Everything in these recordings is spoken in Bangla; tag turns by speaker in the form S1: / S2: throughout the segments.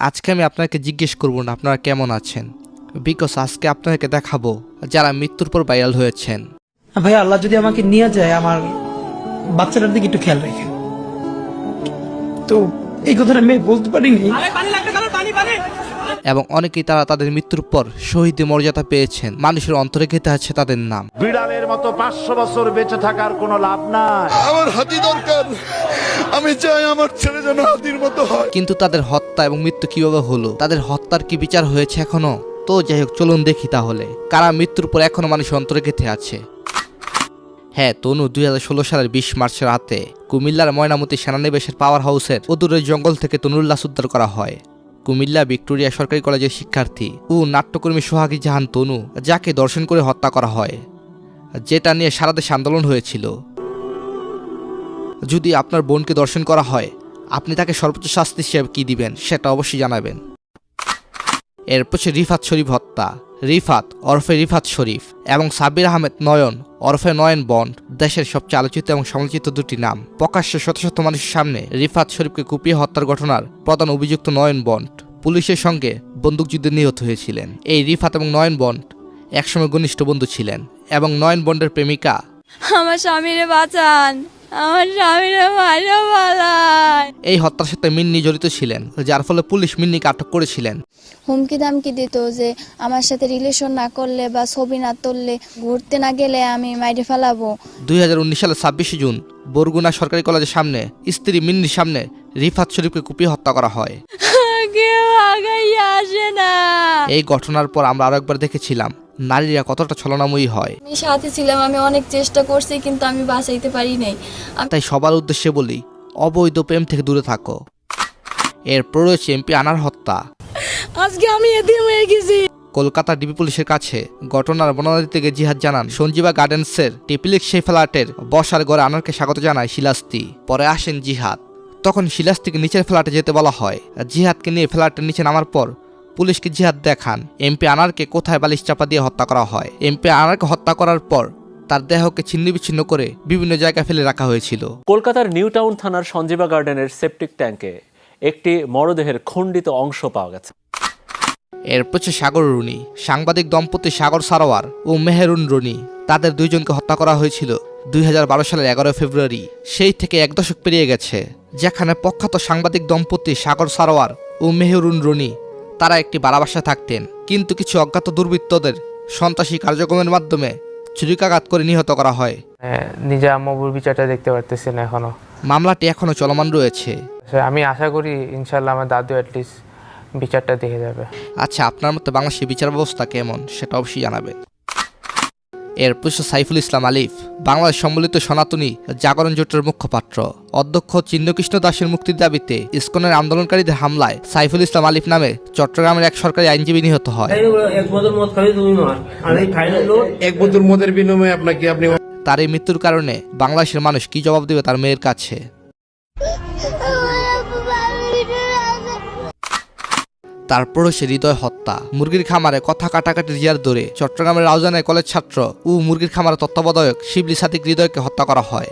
S1: আজকে আমি আপনাকে জিজ্ঞেস করব না আপনারা কেমন আছেন, বিকজ আজকে আপনাকে দেখাবো যারা মৃত্যুর পর ভাইরাল হয়েছেন।
S2: ভাই আল্লাহ যদি আমাকে নিয়ে যায়, আমার বাচ্চাটার দিকে একটু খেয়াল রাখেন। তো এই কথাটা আমি বলতে পারিনি।
S1: এবং অনেকেই তারা তাদের মৃত্যুর পর শহীদের মর্যাদা পেয়েছেন, মানুষের অন্তরে গেঁথে আছে তাদের নাম।
S3: বিড়ালের মতো 500 বছর বেঁচে থাকার কোনো লাভ নাই।
S4: আমার হাতি দরকার, আমি চাই আমার ছেলে যেন হাতির মতো হয়।
S1: কিন্তু তাদের হত্যা এবং মৃত্যু কিভাবে হলো, তাদের হত্যার কি বিচার হয়েছে এখনো? তো যাই হোক, চলুন দেখি তাহলে কারা মৃত্যুর পর এখনো মানুষের অন্তরে গেঁথে আছে। হ্যাঁ, তনু 2016 সালের 20 মার্চ রাতে কুমিল্লার ময়নামতি সেনানিবাসের পাওয়ার হাউসের অদূরের জঙ্গল থেকে তনুর লাশ উদ্ধার করা হয়। কুমিল্লা ভিক্টোরিয়া সরকারি কলেজের শিক্ষার্থী ও নাট্যকর্মী সোহাগী জাহান তনু, যাকে দর্শন করে হত্যা করা হয়, যেটা নিয়ে সারা দেশে আন্দোলন হয়েছিল। যদি আপনার বোনকে দর্শন করা হয়, আপনি তাকে সর্বোচ্চ শাস্তি হিসেবে কি দিবেন সেটা অবশ্যই জানাবেন। এরপর রিফাত শরীফ হত্যা। রিফাত ওরফে রিফাত শরীফ এবং সাব্বির আহমেদ নয়ন ওরফে নয়ন বন্ড দেশের সবচেয়ে আলোচিত এবং সমালোচিত দুটি নাম। প্রকাশ্যে শত শত মানুষের সামনে রিফাত শরীফকে কুপিয়ে হত্যার ঘটনার প্রধান অভিযুক্ত নয়ন বন্ড পুলিশের সঙ্গে বন্দুকযুদ্ধে নিহত হয়েছিলেন। এই রিফাত এবং নয়ন বন্ড একসময় ঘনিষ্ঠ বন্ধু ছিলেন এবং নয়ন বন্ডের প্রেমিকা
S5: আমার স্বামীরে বাঁচান, আমার স্বামীরে মারা পালায়।
S1: এই হত্যার সাথে মিন্নি জড়িত ছিলেন, যার ফলে পুলিশ মিন্নিকে আটক করেছিলেন।
S5: হুমকি ধামকি দিত যে আমার সাথে রিলেশন না করলে বা ছবি না তুললে, ঘুরতে না গেলে আমি মাইরে ফেলাবো।
S1: 2019 সালের 26 জুন বরগুনা সরকারি কলেজের সামনে স্ত্রী মিন্নির সামনে রিফাত শরীফকে কুপিয়ে হত্যা করা হয়।
S5: কেউ আগাইয়া আসে না।
S1: এই ঘটনার পর আমরা আরো একবার দেখেছিলাম নারীরা কতটা ছলনাময়ী হয়।
S5: আমি সাথে ছিলাম, আমি অনেক চেষ্টা করছি কিন্তু আমি বাঁচাইতে পারি নাই।
S1: তাই সবার উদ্দেশ্যে বলি, অবৈধ প্রেম থেকে দূরে থাকো। এরপর রয়েছে এমপি আনার হত্যা।
S5: আজকে আমি এদিন হয়ে গেছি।
S1: কলকাতা ডিবি পুলিশের কাছে ঘটনার বর্ণনা দিতে গিয়ে জিহাদ জানান, সঞ্জীবা গার্ডেন্সের টিপিলিক সেই ফ্ল্যাটের বসার ঘরে আনারকে স্বাগত জানায় শিলাস্তি। পরে আসেন জিহাদ। তখন শিলাস্তিকে নিচের ফ্ল্যাটে যেতে বলা হয়। জিহাদকে নিয়ে ফ্ল্যাটের নিচে নামার পর পুলিশকে জিহাদ দেখান এমপি আনারকে কোথায় বালিশ চাপা দিয়ে হত্যা করা হয়। এমপি আনারকে হত্যা করার পর তার দেহকে ছিন্নবিচ্ছিন্ন করে বিভিন্ন জায়গায় ফেলে রাখা হয়েছিল।
S6: কলকাতার নিউ টাউন থানার সঞ্জীবা গার্ডেনের সেপটিক ট্যাঙ্কে একটি মরদেহের খণ্ডিত অংশ পাওয়া গেছে।
S1: এরপর সাগর রুনি, সাংবাদিক দম্পতি সাগর সারোয়ার ও মেহেরুন রনি, তাদের দুইজনকে হত্যা করা হয়েছিল 2012 সালের 11 ফেব্রুয়ারি। সেই থেকে এক দশক পেরিয়ে গেছে, যেখানে প্রখ্যাত সাংবাদিক দম্পতি সাগর সারোয়ার ও মেহেরুন রনি তারা একটি ভাড়া বাসায় থাকতেন। কিন্তু কিছু অজ্ঞাত দুর্বৃত্তদের সন্ত্রাসী কার্যক্রমের মাধ্যমে ছুরিকাঘাত করে নিহত করা হয়।
S7: নিজে আম্মুর বিচারটা দেখতে পারতেছি না এখনো।
S1: মামলাটি এখনো চলমান রয়েছে।
S7: আমি আশা করি ইনশাল্লাহ আমার দাদু অ্যাটলিস্ট বিচারটা দেখে যাবে।
S1: আচ্ছা, আপনার মতে বাংলাদেশের বিচার ব্যবস্থা কেমন সেটা অবশ্যই জানাবেন। এরপর সাইফুল ইসলাম আলিফ, বাংলাদেশ সম্মিলিত সনাতনী জাগরণ জোটের মুখপাত্র। অধ্যক্ষ চিন্নকৃষ্ণ দাসের মুক্তির দাবিতে ইসকনের আন্দোলনকারীদের হামলায় সাইফুল ইসলাম আলিফ নামে চট্টগ্রামের এক সরকারি আইনজীবী নিহত হয়।
S4: এক বোতল মদের বিনিময়ে আপনাকে
S1: তার এই মৃত্যুর কারণে বাংলাদেশের মানুষ কি জবাব দেবে তার মেয়ের কাছে? তারপরও সে হৃদয় হত্যা। মুরগির খামারে কথা কাটাকাটির জিয়ার দৌড়ে চট্টগ্রামের রাউজানের কলেজ ছাত্র ও মুরগির খামারের তত্ত্বাবধায়ক শিবলি সাদিক হৃদয়কে হত্যা করা হয়।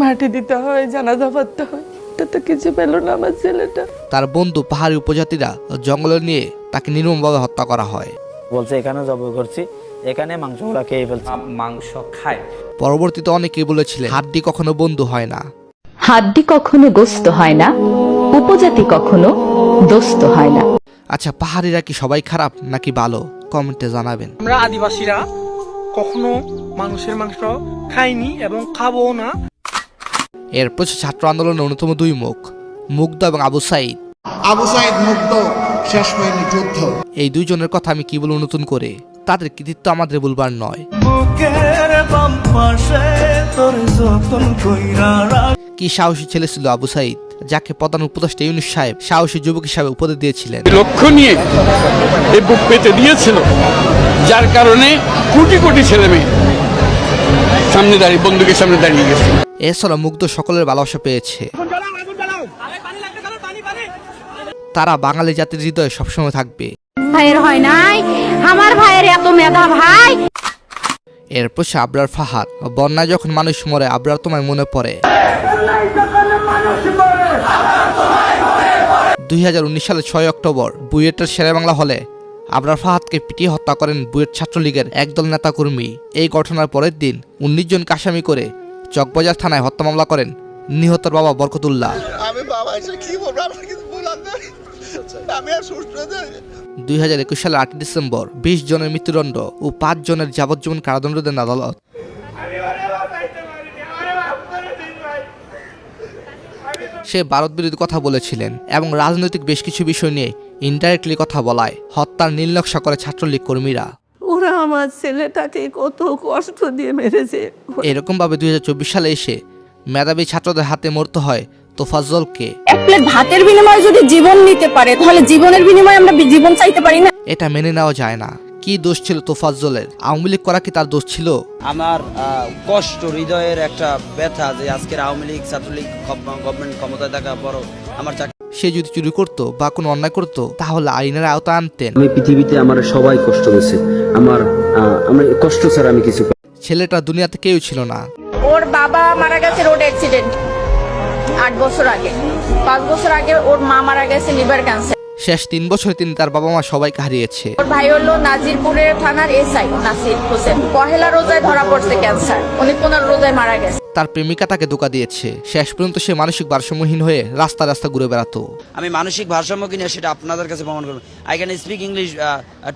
S8: মাটি দিতে হয়, জানাজা পড়তে হয়, এটা তো কিছু পেল না আমার ছেলেটা।
S1: তার বন্ধু পাহাড়ি উপজাতিরা জঙ্গলে নিয়ে তাকে নির্মমভাবে হত্যা করা হয়।
S9: বলছে এখানে জবাই করছি, এখানে মাংসগুলা খেয়ে ফেলছে, মাংস খায়।
S1: পরবর্তীতে অনেকেই বলেছিলেন হাড্ডি কখনো বন্ধু হয় না,
S10: হাড্ডি কখনো গোস্ত হয় না, উপজাতি কখনো দোস্ত হয় না।
S1: আচ্ছা, পাহাড়িরা কি সবাই খারাপ নাকি ভালো? কমেন্টে জানাবেন।
S2: আমরা আদিবাসীরা কখনো মানুষের মাংস খাইনি এবং খাবো না।
S1: এরপর ছাত্র আন্দোলনের অন্যতম দুই মুখ, মুগ্ধ এবং আবু সাইদ।
S4: আবু সাইদ মুগ্ধ শেষ হয়নি যুদ্ধ।
S1: এই দুইজনের কথা আমি কি বলবো নতুন করে, তাদের কৃতিত্ব আমাদের বলবার নয়। কি সাহসী ছেলে ছিল আবু সাইদ, যাকে প্রধান উপদেষ্টা ইউনূস সাহেব সাহসী যুবক হিসাবে উপদেশ দিয়েছিলেন।
S11: লক্ষ্য নিয়ে এই বুক পেতে দিয়েছিল, যার কারণে কোটি কোটি ছেলে মেয়ে সামনে দাঁড়িয়ে বন্দুকের সামনে দাঁড়িয়ে গেছে।
S1: এছাড়া মুগ্ধ সকলের ভালোবাসা পেয়েছে। তারা বাঙালি জাতির হৃদয়ে সবসময় থাকবে।
S10: ভাইয়ের হয় নাই, আমার ভাইয়ের এত মেধা ভাই।
S1: এরপর আবরার ফাহাদ, বন্যায় যখন মানুষ মরে আবরার তোমায় মনে পড়ে। 2019 সালের 6 অক্টোবর বুয়েটের শেরেবাংলা হলে আবরার ফাহাদকে পিটিয়ে হত্যা করেন বুয়েট ছাত্রলীগের একদল নেতাকর্মী। এই ঘটনার পরের দিন 19 জনকে আসামি করে চকবাজার থানায় হত্যা মামলা করেন নিহতের বাবা বরকতুল্লাহ।
S4: আমি বাবা এসে কি বলবো, আপনার কিছু বলার নেই। আমি আর সুস্থ নেই।
S1: 2021 সালের 8 ডিসেম্বর 20 জনের মৃত্যুদণ্ড ও 5 জনের যাবজ্জীবন কারাদণ্ড দেন আদালত। সে ভারত বিরোধী কথা বলেছিলেন এবং রাজনৈতিক বেশ কিছু বিষয় নিয়ে ইনডাইরেক্টলি কথা বলায় হত্যার নীল নকশা করে ছাত্রলীগ কর্মীরা।
S8: ওরা আমার ছেলেটাকে কত কষ্ট দিয়ে মেরেছে।
S1: এরকম ভাবে 2024 সালে এসে মেধাবী ছাত্রদের হাতে মরতে হয় তোফাজ্জলকে।
S10: এক প্লেট ভাতের বিনিময়ে যদি জীবন নিতে পারে তাহলে জীবনের বিনিময়ে আমরা জীবন চাইতে পারি না।
S1: এটা মেনে নেওয়া যায় না। কি দোষ ছিল তোফাজ্জলের? আওয়ামী লীগ করা কি তার দোষ ছিল?
S9: আমার কষ্ট, হৃদয়ের একটা ব্যথা যে আজকের আওয়ামী লীগ ছাত্রলীগ গভর্নমেন্ট ক্ষমতায় থাকা বড় আমার
S1: সে যদি চুরি করতো বা কোনো অন্যায় করতো তাহলে আইনের আওতা আনতেন।
S12: আমি পৃথিবীতে আমার সবাই কষ্ট দিয়েছে, আমার কষ্ট ছাড়া আমি কিছু।
S1: ছেলেটা দুনিয়াতে কেউ ছিল না।
S8: ওর বাবা মারা গেছে রোড অ্যাক্সিডেন্ট 8 বছর আগে। 5 বছর আগে ওর মা মারা গেছে লিভার ক্যান্সার।
S1: শেষ 3 বছরে তিনি তার বাবা মা সবাইকে হারিয়েছে।
S8: ওর ভাই হলো নাজিরপুরের থানার এসআই নাসির হোসেন। পহেলা রোজায় ধরা পড়ছে ক্যান্সার, উনি 15 রোজায় মারা গেছে।
S1: তার প্রেমিকা তাকে ধোঁকা দিয়েছে। শেষ পর্যন্ত সে মানসিক ভারসাম্যহীন হয়ে রাস্তা রাস্তা ঘুরে বেড়াতো।
S9: আমি মানসিক ভারসাম্য কিনা সেটা আপনাদের কাছে প্রমাণ করব। I can speak English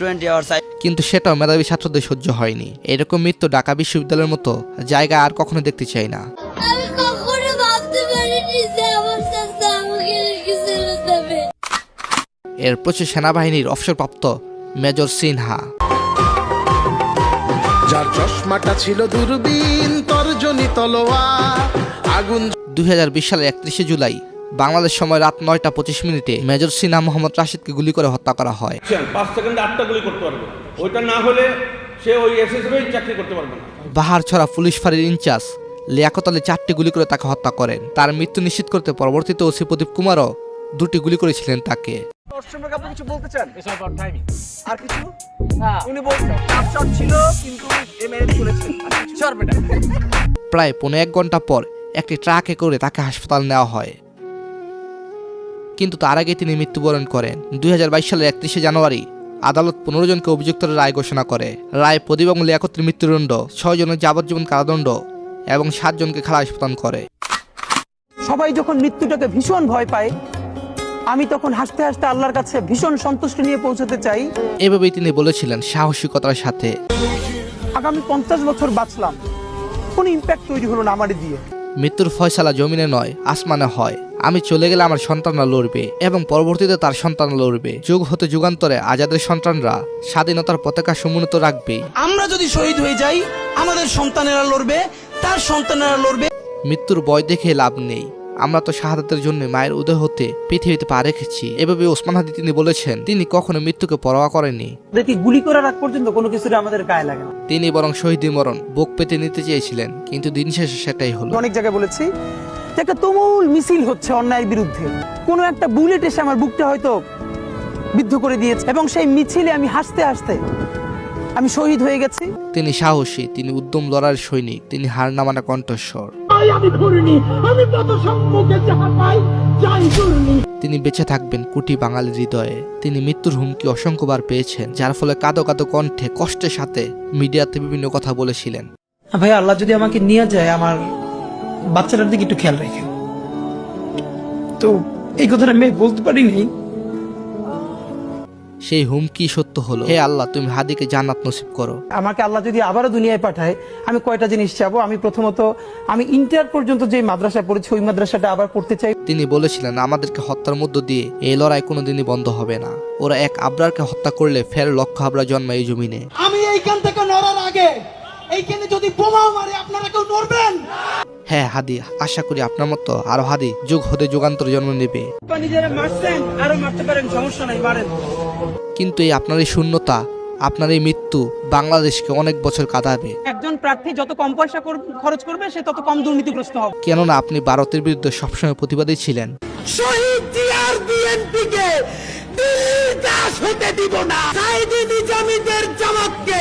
S9: 20 hours.
S1: কিন্তু সেটাও মেধাবী ছাত্রদের সহ্য হয়নি। এরকম মৃত্যু ঢাকা বিশ্ববিদ্যালয়ের মতো জায়গা আর কখনো দেখতে চাই না।
S5: আমি কখনো ভাবতে পারিনি যে আমার সাথে আমাকে রেখে চলে যাবে।
S1: এরপর সেনাবাহিনীর অবসরপ্রাপ্ত মেজর সিনহা।
S4: যার চশমাটা ছিল দূরবীন, তর্জনী তলোয়ার, আগুন।
S1: 2020 সালের 31 জুলাই বাংলাদেশ সময় রাত 9:25 মেজর সিনহা মোহাম্মদ রাশিদকে গুলি করে হত্যা করা হয়।
S11: 5 সেকেন্ডে 8টা গুলি করতে পারবে, ওইটা না হলে সে ওই এসএসবি চাকরি করতে পারবে না।
S1: বাহারছড়া পুলিশ ফাঁড়ির ইনচার্জ লিয়াকত আলী 4টি গুলি করে তাকে হত্যা করেন। তার মৃত্যু নিশ্চিত করতে পরবর্তীতে ওসি প্রদীপ কুমারও 2টি গুলি করেছিলেন তাকে।
S9: কিছু বলতে চান? আর কিছু উনি বলছেন শট ছিল কিন্তু এমএল করেছেন।
S1: প্রায় 1.5 ঘন্টা পর একটি ট্রাকে করে তাকে হাসপাতাল নেওয়া হয়, কিন্তু তার আগে তিনি মৃত্যুবরণ করেন। 2022 সালের 31 জানুয়ারি আদালত 15 জনকে অভিযুক্তের রায় ঘোষণা করে। রায় প্রদীপ এবং লিয়াকতের মৃত্যুদণ্ড, 6 জনের যাবজ্জীবন কারাদণ্ড এবং 7 জনকে খালাস প্রদান করে।
S2: সবাই যখন মৃত্যুটাকে ভীষণ ভয় পায়, আমি তখন হাসতে হাসতে আল্লাহর কাছে ভীষণ সন্তুষ্টি নিয়ে পৌঁছতে চাই।
S1: এভাবেই তিনি বলেছিলেন সাহসিকতার সাথে।
S2: আগামী 50 বছর বাঁচলাম, কোনো ইম্প্যাক্ট তৈরি হলো না আমার দিয়ে।
S1: মৃত্যুর ফয়সালা জমিনে নয় আসমানে হয়। আমি চলে গেলে আমার সন্তানরা লড়বে এবং পরবর্তীতে তার সন্তানরা লড়বে। যুগ হতে যুগান্তরে আজাদের সন্তানরা স্বাধীনতার পতাকা সমুন্নত রাখবেই।
S2: আমরা যদি শহীদ হয়ে যাই, আমাদের সন্তানেরা লড়বে, তার সন্তানেরা লড়বে।
S1: মৃত্যুর ভয় দেখে লাভ নেই। আমরা তো শাহাদাতের জন্য মায়ের উদয় হতে পৃথিবীতে পা রেখেছি। এভাবে ওসমান হাদি তিনি বলেছেন তিনি কখনো মৃত্যুকে পরোয়া করেননি।
S2: দেখি গুলি করার আগ পর্যন্ত কোনো কিছুর আমাদের গায়ে লাগে না।
S1: তিনি বরং শহীদের মরণ বুক পেতে নিতে চেয়েছিলেন, কিন্তু দিন শেষে সেটাই হলো।
S2: অনেক জায়গায় বলেছি যে একটা তুমুল মিছিল হচ্ছে অন্যায়ের বিরুদ্ধে, কোনো একটা বুলেট এসে আমার বুকটা হয়তো বিদ্ধ করে দিয়েছে, এবং সেই মিছিলে আমি হাসতে হাসতে আমি শহীদ হয়ে গেছি।
S1: তিনি সাহসী, তিনি উদ্যম লড়ার সৈনিক, তিনি হার না মানা কণ্ঠস্বর। তিনি বেঁচে থাকবেন কোটি বাঙালির হৃদয়ে। তিনি মৃত্যুর হুমকি অসংখ্যবার পেয়েছেন, যার ফলে কাঁদো কাঁদো কণ্ঠে কষ্টের সাথে মিডিয়াতে বিভিন্ন কথা বলেছিলেন।
S2: ভাই, আল্লাহ যদি আমাকে নিয়ে যায়, আমার বাচ্চাটার দিকে একটু খেয়াল রেখে। তো এই কথাটা আমি বলতে পারিনি।
S1: সেই হুমকি সত্য হলো। হে আল্লাহ, তুমি হাদিকে জান্নাত নসিব করো।
S2: আমাকে আল্লাহ যদি আবারও দুনিয়ায় পাঠায়, আমি কয়টা জিনিস চাবো। আমি প্রথমত আমি ইন্টার পর্যন্ত যে মাদ্রাসায় পড়েছি ওই মাদ্রাসাটা আবার পড়তে চাই।
S1: তিনি বলেছিলেন আমাদেরকে হত্যার মধ্য দিয়ে এই লড়াই কোনোদিনই বন্ধ হবে না। ওরা এক আবরারকে হত্যা করলে ফের লক্ষ আবরার জন্মায় এই জমিনে।
S2: আমি এইখান থেকে নড়ার আগে এইখানে যদি বোমাও মারে আপনারা কেউ নড়বেন?
S1: হ্যাঁ হাদি, আশা করি আপনার মতো আরো হাদি যুগ হতে যুগান্তর জন্ম নেবে।
S2: নিজেরা মারছেন, আরো মারতে পারেন, সমস্যা নাই, মারেন।
S1: কিন্তু এই আপনার এই শূন্যতা, আপনার এই মৃত্যু বাংলাদেশকে অনেক বছর কাঁদাবে।
S2: একজন প্রার্থী যত কম পয়সা খরচ করবে সে তত কম দুর্নীতিগ্রস্ত হবে।
S1: কেননা আপনি ভারতের বিরুদ্ধে সবসময় প্রতিবাদী ছিলেন।
S2: শহীদ জিয়ার বিএনপিকে দিল্লির দাস হতে দিব না, সাইদি নিজামীদের জামাতকে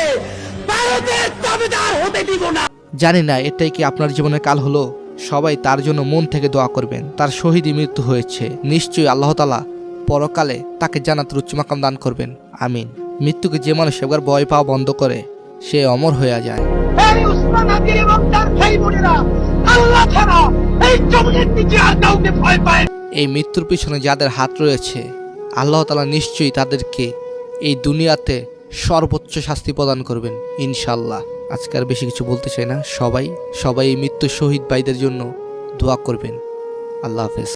S2: ভারতের দাবিদার হতে দিব না।
S1: জানি না এটাই কি আপনার জীবনের কাল হলো। সবাই তার জন্য মন থেকে দোয়া করবেন। তার শহীদই মৃত্যু হয়েছে, নিশ্চয়ই আল্লাহ তাআলা পরকালে তাকে জান্নাতের উচ্চ মাকাম দান করবেন। আমিন। মৃত্যুকে যে মানুষ একবার ভয় পাওয়া বন্ধ করে সে অমর হয়ে যায়। এই মৃত্যুর পিছনে যাদের হাত রয়েছে আল্লাহ তাআলা নিশ্চয়ই তাদেরকে এই দুনিয়াতে সর্বোচ্চ শাস্তি প্রদান করবেন ইনশাআল্লাহ। আজকে আর বেশি কিছু বলতে চাই না। সবাই এই মৃত্যু শহীদ ভাইদের জন্য দোয়া করবেন। আল্লাহ হাফেজ।